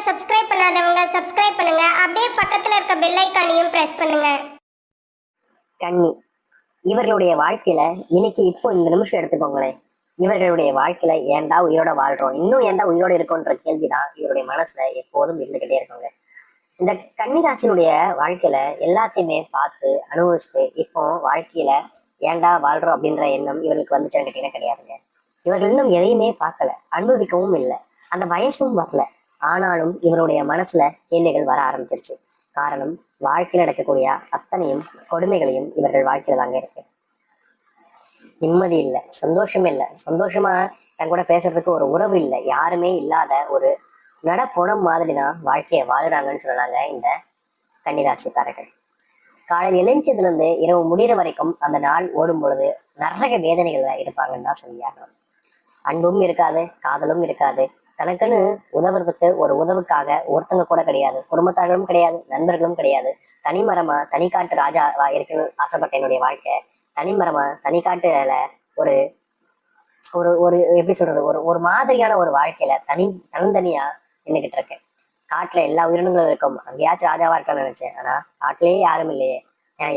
Subscribe பண்ணாதவங்க subscribe பண்ணுங்க. அப்படியே பக்கத்துல இருக்க பெல் ஐகானையும் பிரஸ் பண்ணுங்க. கன்னி இவர்களுடைய வாழ்க்கையில இன்னைக்கு இப்போ இந்த நிமிஷம் எடுத்துக்கோங்களேன். இவர்களுடைய வாழ்க்கையில ஏன்டா உயிரோட வாழ்றோம், இன்னும் ஏன்டா உயிரோட இருக்கோன்ற கேள்விதான் இவருடைய மனசுல எப்போதும் இருந்துகிட்டே இருக்குங்க. இந்த கன்னிராசினுடைய வாழ்க்கையில எல்லாத்தையுமே பார்த்து அனுபவிச்சுட்டு இப்போ வாழ்க்கையில ஏன்டா வாழ்றோம் அப்படின்ற எண்ணம் இவர்களுக்கு வந்துச்சுன்னு கேட்டீங்கன்னா கிடையாதுங்க. இவர்கள் இன்னும் எதையுமே பார்க்கல, அனுபவிக்கவும் இல்லை, அந்த வயசும் வரல. ஆனாலும் இவருடைய மனசுல கேள்விகள் வர ஆரம்பிச்சிருச்சு. காரணம், வாழ்க்கையில் நடக்கக்கூடிய அத்தனையும் கொடுமைகளையும் இவர்கள் வாழ்க்கையில தாங்க இருக்கு. நிம்மதி இல்லை, சந்தோஷம் இல்லை, சந்தோஷமா தன் கூட பேசுறதுக்கு ஒரு உறவு இல்லை, யாருமே இல்லாத ஒரு நடப்போனம் மாதிரி தான் வாழ்க்கையை வாழுறாங்கன்னு சொல்லலாங்க இந்த கன்னிராசிக்காரர்கள். காலையில் எழுந்ததுல இருந்து இரவு முடிகிற வரைக்கும் அந்த நாள் ஓடும் பொழுது நரக வேதனைகள்ல இருப்பாங்கன்னு தான் சொல்லியாகணும். அன்பும் இருக்காது, காதலும் இருக்காது, தனக்குன்னு உதவுறதுக்கு ஒரு உதவுக்காக ஒருத்தங்க கூட கிடையாது, குடும்பத்தார்களும் கிடையாது, நண்பர்களும் கிடையாது. தனிமரமா தனிக்காட்டு ராஜாவா இருக்குன்னு ஆசைப்பட்ட என்னுடைய வாழ்க்கை தனிமரமா தனிக்காட்டுல ஒரு ஒரு ஒரு எப்படி சொல்றது, ஒரு ஒரு மாதிரியான ஒரு வாழ்க்கையில தனித்தனியா நின்றுகிட்டு இருக்கேன். காட்டுல எல்லா உயிரினங்களும் இருக்கும், அங்கேயாச்சும் ராஜாவா இருக்கணும்னு நினைச்சேன். ஆனா காட்டிலேயே யாரும் இல்லையே,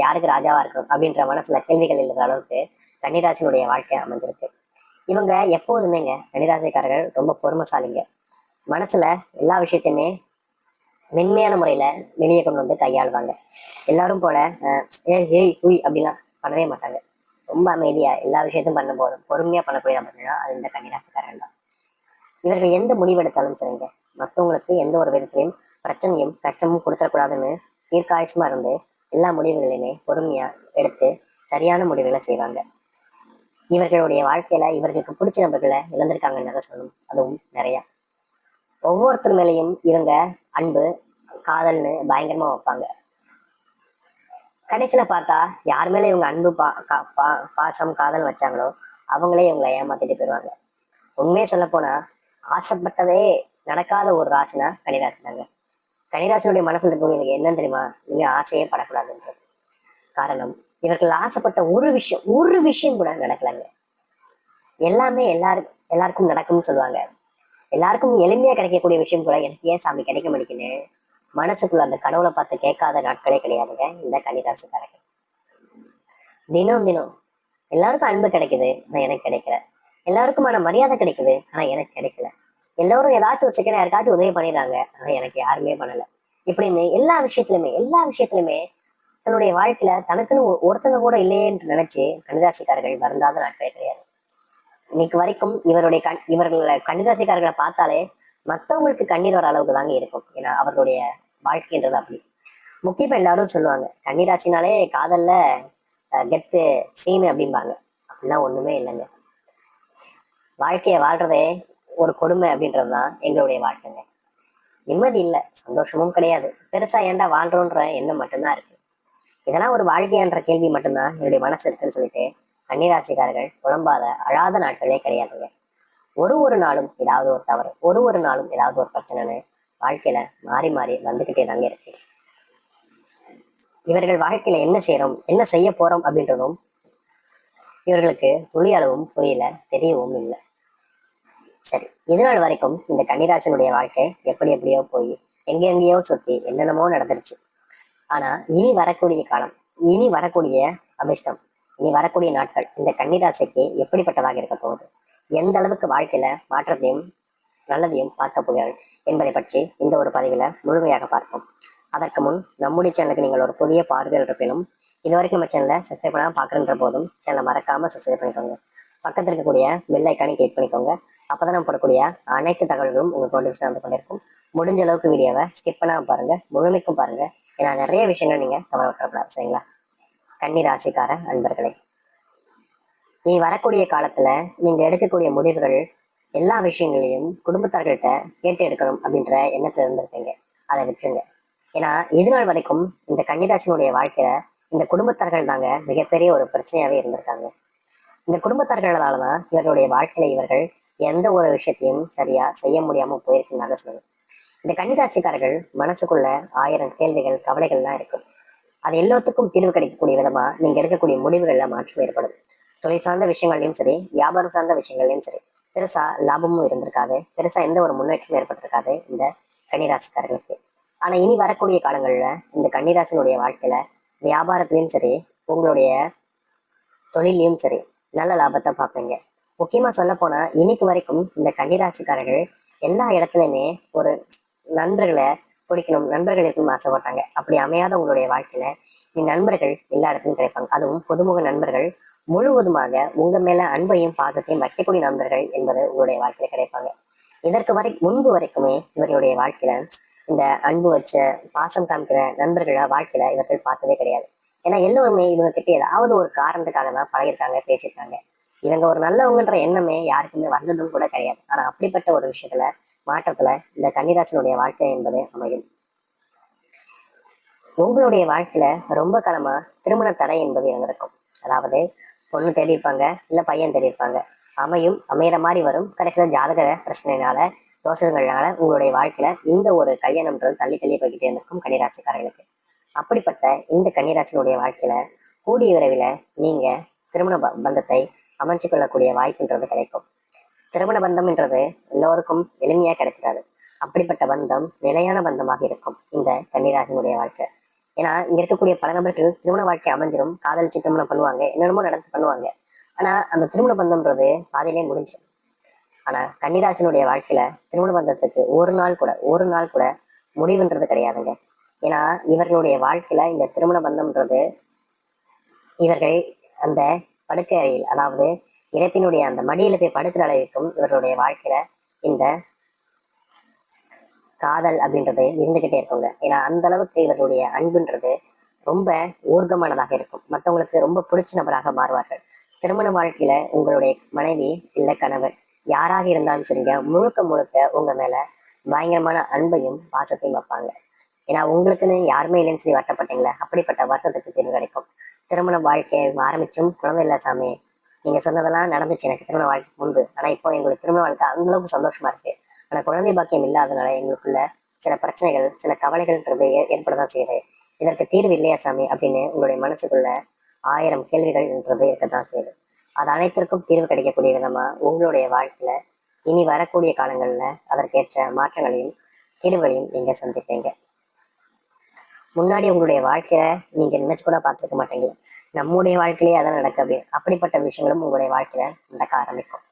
யாருக்கு ராஜாவா இருக்கணும் அப்படின்ற மனசுல கேள்விகள் இல்லாத அளவுக்கு கன்னிராசினுடைய வாழ்க்கை அமைஞ்சிருக்கு. இவங்க எப்போதுமேங்க கன்னிராசிக்காரர்கள் ரொம்ப பொறுமைசாலிங்க. மனசுல எல்லா விஷயத்தையுமே மென்மையான முறையில வெளியே கொண்டு வந்து கையாளுவாங்க. எல்லாரும் போல ஏய் ஹுய் அப்படிலாம் பண்ணவே மாட்டாங்க. ரொம்ப அமைதியா எல்லா விஷயத்தையும் பண்ணும் போதும் பொறுமையா பண்ணக்கூடிய அப்படின்னா அது இந்த கன்னிராசிக்காரர்கள் தான். இவர்கள் எந்த முடிவு எடுத்தாலும் சரிங்க, மற்றவங்களுக்கு எந்த ஒரு விதத்திலையும் பிரச்சனையும் கஷ்டமும் கொடுத்துடக்கூடாதுன்னு தீர்க்காயுசமா இருந்து எல்லா முடிவுகளையுமே பொறுமையா எடுத்து சரியான முடிவுகளை செய்வாங்க. இவர்களுடைய வாழ்க்கையில இவர்களுக்கு பிடிச்ச நபர்களை இழந்திருக்காங்கன்னு சொல்லணும். அதுவும் நிறைய. ஒவ்வொருத்தர் மேலேயும் இவங்க அன்பு காதல்னு பயங்கரமா வைப்பாங்க. கடைசியில பார்த்தா யார் மேல இவங்க அன்பு பாசம் காதல் வச்சாங்களோ அவங்களே இவங்களை ஏமாத்திட்டு போயிடுவாங்க. உண்மையை சொல்ல போனா ஆசைப்பட்டதே நடக்காத ஒரு ராசினா கன்னிராசி தாங்க. கன்னிராசினுடைய மனசுல இருக்கவங்களுக்கு என்ன தெரியுமா, இனிமே ஆசையே படக்கூடாதுன்றது. காரணம், இவர்கள் ஆசைப்பட்ட ஒரு விஷயம் கூட நடக்கலைங்க. எல்லாமே எல்லாருக்கும் நடக்கும்னு சொல்லுவாங்க. எல்லாருக்கும் எளிமையா கிடைக்கக்கூடிய விஷயம் கூட எனக்கு ஏன் சாமி கிடைக்க மாட்டேங்குன்னு மனசுக்குள்ள அந்த கடவுளை பார்த்து கேட்காத நாட்களே கிடையாதுங்க இந்த கன்னிராசிக்காரர்கள். தினம் தினம் எல்லாருக்கும் அன்பு கிடைக்குது, ஆனா எனக்கு கிடைக்கல. எல்லாருக்குமான மரியாதை கிடைக்குது, ஆனா எனக்கு கிடைக்கல. எல்லாரும் ஏதாச்சும் ஒரு செகண்ட் யாருக்காச்சும் உதவி பண்ணிடுறாங்க, ஆனா எனக்கு யாருமே பண்ணல. இப்படின்னு எல்லா விஷயத்திலுமே தன்னுடைய வாழ்க்கையில தனக்குன்னு ஒருத்தங்க கூட இல்லையேன்னு நினைச்சு கன்னிராசிக்காரர்கள் வருந்தாத நாட்களே கிடையாது. இன்னைக்கு வரைக்கும் இவர்களை கன்னிராசிக்காரர்களை பார்த்தாலே மற்றவங்களுக்கு கண்ணீர் வர அளவுக்கு தாங்க இருக்கும். ஏன்னா அவர்களுடைய வாழ்க்கைன்றது அப்படி. முக்கியமா எல்லாரும் சொல்லுவாங்க கன்னிராசினாலே காதல்ல கெத்து சீனு அப்படிம்பாங்க. அப்படிலாம் ஒண்ணுமே இல்லைங்க. வாழ்க்கைய வாழ்றதே ஒரு கொடுமை அப்படின்றதுதான் எங்களுடைய வாழ்க்கைங்க. நிம்மதி இல்லை, சந்தோஷமும் கிடையாது, பெருசா ஏன்டா வாழ்றோன்ற எண்ணம் மட்டும்தான் இருக்கு. இதெல்லாம் ஒரு வாழ்க்கையான்ற கேள்வி மட்டும்தான் என்னுடைய மனசு இருக்குன்னு சொல்லிட்டு கன்னிராசிக்காரர்கள் புலம்பாத அழாத நாட்களே கிடையாதுங்க. ஒரு நாளும் ஏதாவது ஒரு தவறு, ஒரு நாளும் ஏதாவது ஒரு பிரச்சனைன்னு வாழ்க்கையில மாறி மாறி வந்துகிட்டே தாங்க இருக்கு. இவர்கள் வாழ்க்கையில என்ன செய்யறோம், என்ன செய்ய போறோம் அப்படின்றதும் இவர்களுக்கு துளி அளவும் புரியல, தெரியவும் இல்லை. சரி, இதனால் வரைக்கும் இந்த கன்னிராசினுடைய வாழ்க்கை எப்படியோ போய் எங்கெங்கேயோ சுத்தி என்னென்னமோ நடந்துருச்சு. ஆனா இனி வரக்கூடிய காலம், இனி வரக்கூடிய அதிர்ஷ்டம், இனி வரக்கூடிய நாட்கள் இந்த கன்னிராசிக்கு எப்படிப்பட்டதாக இருக்க போகுது, எந்த அளவுக்கு வாழ்க்கையில மாற்றத்தையும் நல்லதையும் பார்க்க போகிறார்கள் என்பதை பற்றி இந்த ஒரு பதிவுல முழுமையாக பார்ப்போம். அதற்கு முன் நம்முடைய சேனலுக்கு நீங்கள் ஒரு புதிய பார்வையில் இருப்பினும் இது வரைக்கும் நம்ம சேனலை சப்ஸ்கிரைப் பண்ணாம பாக்குறன்ற போதும் சேனலை மறக்காம சப்ஸ்கிரைப் பண்ணிக்கோங்க. பக்கத்தில் இருக்கக்கூடிய பெல் ஐக்கானை கிளிக் பண்ணிக்கோங்க. அப்பதான் நம்ம போடக்கூடிய அனைத்து தகவல்களும் உங்களுக்கு நோட்டிஃபிகேஷன் வந்து கொண்டிருக்கும். முடிஞ்ச அளவுக்கு வீடியோவை ஸ்கிப் பண்ணாம பாருங்க, முழுமைக்கும் பாருங்க. ஏன்னா நிறைய விஷயங்கள் நீங்க தவற விட்டுறக்கூடாது, சரிங்களா? கன்னி ராசிக்கார அன்பர்களே, நீ வரக்கூடிய காலத்துல நீங்க எடுக்கக்கூடிய முடிவுகள் எல்லா விஷயங்களையும் குடும்பத்தார்கள்ட்ட கேட்டு எடுக்கணும் அப்படின்ற எண்ணத்துல இருந்திருப்பீங்க. அதை விட்டுருங்க. ஏன்னா இது நாள் வரைக்கும் இந்த கன்னிராசினுடைய வாழ்க்கையில இந்த குடும்பத்தார்கள் தாங்க மிகப்பெரிய ஒரு பிரச்சனையாவே இருந்திருக்காங்க. இந்த குடும்பத்தார்களாலதான் இவர்களுடைய வாழ்க்கையில இவர்கள் எந்த ஒரு விஷயத்தையும் சரியா செய்ய முடியாம போயிருக்குன்னு சொல்லணும். இந்த கன்னிராசிக்காரர்கள் மனசுக்குள்ள 1000 கேள்விகள் கவலைகள்லாம் இருக்கும். அது எல்லாத்துக்கும் தீர்வு கிடைக்கக்கூடிய விதமா நீங்க எடுக்கக்கூடிய முடிவுகள்ல மாற்றம் ஏற்படும். தொழில் சார்ந்த விஷயங்கள்லையும் சரி, வியாபாரம் சார்ந்த விஷயங்கள்லையும் சரி, பெருசா லாபமும் இருந்திருக்காது, பெருசா எந்த ஒரு முன்னேற்றமும் ஏற்பட்டிருக்காது இந்த கன்னிராசிக்காரர்களுக்கு. ஆனா இனி வரக்கூடிய காலங்கள்ல இந்த கன்னிராசினுடைய வாழ்க்கையில வியாபாரத்திலயும் சரி, உங்களுடைய தொழிலையும் சரி, நல்ல லாபத்தை பார்ப்பீங்க. முக்கியமா சொல்ல போனா இன்னைக்கு வரைக்கும் இந்த கன்னிராசிக்காரர்கள் எல்லா இடத்துலயுமே ஒரு நண்பர்களை பிடிக்கணும், நண்பர்கள் இருக்கணும்னு ஆசைப்பட்டாங்க. அப்படி அமையாத உங்களுடைய வாழ்க்கையில நண்பர்கள் எல்லா இடத்துலையும் கிடைப்பாங்க. அதுவும் புதுமுக நண்பர்கள், முழுவதுமாக உங்க மேல அன்பையும் பாசத்தையும் வைக்கக்கூடிய நண்பர்கள் என்பது உங்களுடைய வாழ்க்கையில கிடைப்பாங்க. இதற்கு முன்பு வரைக்குமே இவர்களுடைய வாழ்க்கையில இந்த அன்பு வச்ச பாசம் காமிக்கிற நண்பர்கள வாழ்க்கையில இவர்கள் பார்த்ததே கிடையாது. ஏன்னா எல்லோருமே இவங்க கிட்ட ஏதாவது ஒரு காரணத்துக்காக தான் பழகிருக்காங்க, பேசியிருக்காங்க. இவங்க ஒரு நல்லவங்கன்ற எண்ணமே யாருக்குமே வந்ததும் கூட கிடையாது. ஆனா அப்படிப்பட்ட ஒரு விஷயத்துல மாற்றத்துல இந்த கன்னிராசினுடைய வாழ்க்கை என்பது அமையும். உங்களுடைய வாழ்க்கையில ரொம்ப காலமா திருமண தடை என்பது இருந்திருக்கும். அதாவது பொண்ணு தேடி இருப்பாங்க, இல்ல பையன் தேடி இருப்பாங்க. அமையிற மாதிரி வரும். கடைசியில ஜாதக பிரச்சனைனால, தோஷங்கள்னால உங்களுடைய வாழ்க்கையில இந்த ஒரு கல்யாணம்ன்றது தள்ளி தள்ளி போய்கிட்டே இருந்திருக்கும் கன்னிராசிக்காரர்களுக்கு. அப்படிப்பட்ட இந்த கன்னிராசினுடைய வாழ்க்கையில கூடிய விரைவில் நீங்க திருமண பந்தத்தை அமைச்சு கொள்ளக்கூடிய வாய்ப்புன்றது கிடைக்கும். திருமண பந்தம்ன்றது எல்லோருக்கும் எளிமையா கிடைச்சிடாது. அப்படிப்பட்ட பந்தம் நிலையான பந்தமாக இருக்கும் இந்த கன்னிராசினுடைய வாழ்க்கை. ஏன்னா இங்க இருக்கக்கூடிய பல நபர்கள் திருமண வாழ்க்கை அமைஞ்சிடும், காதலிச்சு திருமணம் பண்ணுவாங்க, என்னென்னமோ நடந்து பண்ணுவாங்க. ஆனா அந்த திருமண பந்தம்ன்றது பாதியிலே முடிஞ்சிடும். ஆனா கன்னிராசினுடைய வாழ்க்கையில திருமண பந்தத்துக்கு ஒரு நாள் கூட முடிவுன்றது கிடையாதுங்க. ஏன்னா இவர்களுடைய வாழ்க்கையில இந்த திருமண பந்தம்ன்றது இவர்கள் அந்த படுக்கை அறையில், அதாவது இறப்பினுடைய அந்த மடியில போய் படுக்கிற அளவிற்கும் இவர்களுடைய வாழ்க்கையில இந்த காதல் அப்படின்றது இருந்துகிட்டே இருக்குங்க. ஏன்னா அந்த அளவுக்கு இவர்களுடைய அன்புன்றது ரொம்ப ஊர்க்கமானதாக இருக்கும். மற்றவங்களுக்கு ரொம்ப பிடிச்ச நபராக மாறுவார்கள். திருமண வாழ்க்கையில உங்களுடைய மனைவி இல்ல கணவர் யாராக இருந்தாலும் சரிங்க, முழுக்க முழுக்க உங்க மேல பயங்கரமான அன்பையும் பாசத்தையும் வைப்பாங்க. ஏன்னா உங்களுக்குன்னு யாருமே இல்லைன்னு சொல்லி வருத்தப்பட்டீங்களா, அப்படிப்பட்ட வருத்தத்துக்கு தீர்வு கிடைக்கும். திருமண வாழ்க்கையை ஆரம்பிச்சும் குழந்தை இல்ல சாமி, நீங்க சொன்னதெல்லாம் நடந்துச்சு எனக்கு திருமண வாழ்க்கை முன்பு. ஆனா இப்போ எங்களுக்கு திருமண வாழ்க்கை அந்த அளவுக்கு சந்தோஷமா இருக்கு. ஆனா குழந்தை பாக்கியம் இல்லாதனால எங்களுக்குள்ள சில பிரச்சனைகள், சில கவலைகள்ன்றது ஏற்படதான் செய்யுது. இதற்கு தீர்வு இல்லையா சாமி அப்படின்னு உங்களுடைய மனசுக்குள்ள 1000 கேள்விகள் என்றது இருக்கத்தான் செய்யுது. அது அனைத்திற்கும் தீர்வு கிடைக்கக்கூடிய விதமா உங்களுடைய வாழ்க்கையில இனி வரக்கூடிய காலங்கள்ல அதற்கேற்ற மாற்றங்களையும் தீர்வுகளையும் நீங்க சந்திப்பீங்க. முன்னாடி உங்களுடைய வாழ்க்கைய நீங்க நினைச்சு கூட பார்த்துருக்க மாட்டீங்க. நம்முடைய வாழ்க்கையிலேயே அதான் நடக்குது. அப்படிப்பட்ட விஷயங்களும் உங்களுடைய வாழ்க்கையில நடக்க ஆரம்பிக்கும்.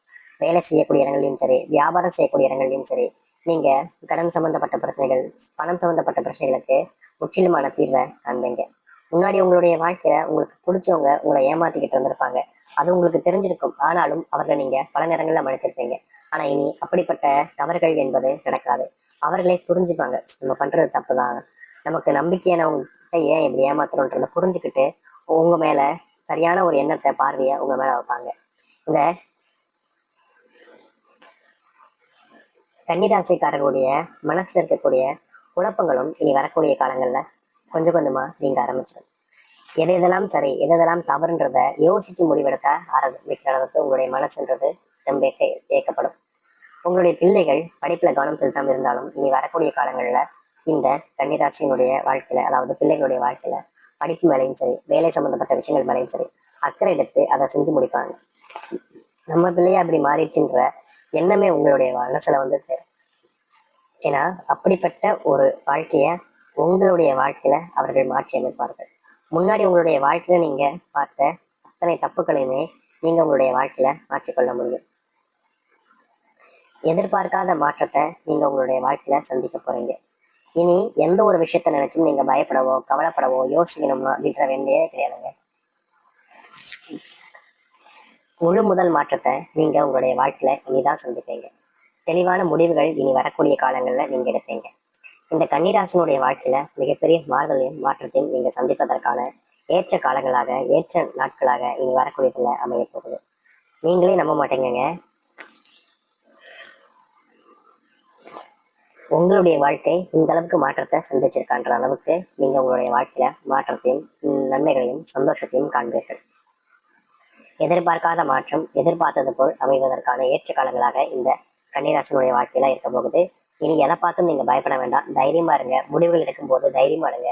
வேலை செய்யக்கூடிய இடங்கள்லையும் சரி, வியாபாரம் செய்யக்கூடிய இடங்கள்லையும் சரி, நீங்க கடன் சம்பந்தப்பட்ட பிரச்சனைகள், பணம் சம்பந்தப்பட்ட பிரச்சனைகளுக்கு முற்றிலுமான தீர்வை காண்பீங்க. முன்னாடி உங்களுடைய வாழ்க்கையில உங்களுக்கு பிடிச்சவங்க உங்களை ஏமாத்திக்கிட்டு இருந்திருப்பாங்க. அது உங்களுக்கு தெரிஞ்சிருக்கும். ஆனாலும் அவர்களை நீங்க பல நேரங்கள்ல மன்னிச்சிருப்பீங்க. ஆனா இனி அப்படிப்பட்ட தவறுகள் என்பது நடக்காது. அவர்களே புரிஞ்சுப்பாங்க, நம்ம பண்றது தப்புதான், நமக்கு நம்பிக்கையானவங்க ஏன் இப்படி ஏமாத்துறோன்றத புரிஞ்சுக்கிட்டு உங்க மேல சரியான ஒரு எண்ணத்தை, பார்வையை உங்க மேல வைப்பாங்க. இந்த கன்னிராசிக்காரர்களுடைய மனசுல இருக்கக்கூடிய குழப்பங்களும் இனி வரக்கூடிய காலங்கள்ல கொஞ்சம் கொஞ்சமா நீங்க ஆரம்பிச்சிடும். எதெல்லாம் சரி, எதெல்லாம் தவறுன்றத யோசிச்சு முடிவெடுக்க ஆரம்பிக்கிற அளவுக்கு உங்களுடைய மனசுன்றது தம்பேக்க இயக்கப்படும். உங்களுடைய பிள்ளைகள் படிப்புல கவனம் செலுத்தாம இருந்தாலும் இனி வரக்கூடிய காலங்கள்ல இந்த கன்னிராசியினுடைய வாழ்க்கையில, அதாவது பிள்ளைகளுடைய வாழ்க்கையில படிப்பு மேலையும் சரி, வேலை சம்பந்தப்பட்ட விஷயங்கள் மேலையும் சரி அக்கறை எடுத்து அதை செஞ்சு முடிப்பாங்க. நம்ம பிள்ளைய அப்படி மாறிடுச்சுன்ற எண்ணமே உங்களுடைய மனசுல சேரும். ஏன்னா அப்படிப்பட்ட ஒரு வாழ்க்கைய உங்களுடைய வாழ்க்கையில அவர்கள் மாற்றி அமைப்பார்கள். முன்னாடி உங்களுடைய வாழ்க்கையில நீங்க பார்த்த அத்தனை தப்புகளையுமே நீங்க உங்களுடைய வாழ்க்கையில மாற்றிக்கொள்ள முடியும். எதிர்பார்க்காத மாற்றத்தை நீங்க உங்களுடைய வாழ்க்கையில சந்திக்க போறீங்க. இனி எந்த ஒரு விஷயத்த நினைச்சும் நீங்க பயப்படவோ, கவலைப்படவோ, யோசிக்கணுமா அப்படின்ற வேண்டியதே கிடையாதுங்க. முழு முதல் மாற்றத்தை நீங்க உங்களுடைய வாழ்க்கையில இனிதான் சந்திப்பீங்க. தெளிவான முடிவுகள் இனி வரக்கூடிய காலங்கள்ல நீங்க எடுப்பீங்க. இந்த கன்னிராசினுடைய வாழ்க்கையில மிகப்பெரிய மாறுதலையும் மாற்றத்தையும் நீங்க சந்திப்பதற்கான ஏற்ற காலங்களாக, ஏற்ற நாட்களாக இனி வரக்கூடியதுல அமைய போகுது. நீங்களே நம்ப மாட்டேங்க, உங்களுடைய வாழ்க்கை இந்த அளவுக்கு மாற்றத்தை சந்திச்சிருக்கான்ற அளவுக்கு நீங்க உங்களுடைய வாழ்க்கையில மாற்றத்தையும் நன்மைகளையும் சந்தோஷத்தையும் காண்பீர்கள். எதிர்பார்க்காத மாற்றம் எதிர்பார்த்தது போல் அமைவதற்கான ஏற்ற காலங்களாக இந்த கன்னிராசினுடைய வாழ்க்கையில இருக்க போகுது. இனி எதை பார்த்தும் நீங்க பயப்பட வேண்டாம், தைரியமா இருங்க. முடிவுகள் எடுக்கும் போது தைரியமா இருங்க.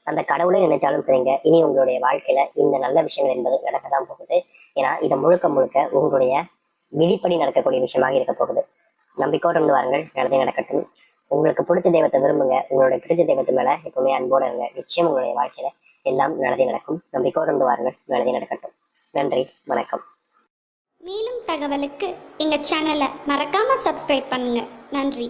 அந்த கடவுளை நினைச்சாலும் சரிங்க, இனி உங்களுடைய வாழ்க்கையில இந்த நல்ல விஷயங்கள் என்பது நடக்கதான் போகுது. ஏன்னா இதை முழுக்க முழுக்க உங்களுடைய விதிப்படி நடக்கக்கூடிய விஷயமாக இருக்க போகுது. நம்பிக்கையோடு இருந்து வாருங்கள், நல்லதே நடக்கட்டும். உங்களுக்கு பிடிச்ச தெய்வத்தை விரும்புங்க, உங்களுடைய பிடிச்ச தெய்வத்து மேல எப்பவுமே அன்போடு இருங்க. நிச்சயம் உங்களுடைய வாழ்க்கையில எல்லாம் நல்லதே நடக்கும். நம்பிக்கையோடு இருந்து வாருங்கள், நல்லதே நடக்கட்டும். நன்றி, வணக்கம். மேலும் தகவலுக்கு எங்க சேனலை மறக்காம சப்ஸ்கிரைப் பண்ணுங்க. நன்றி.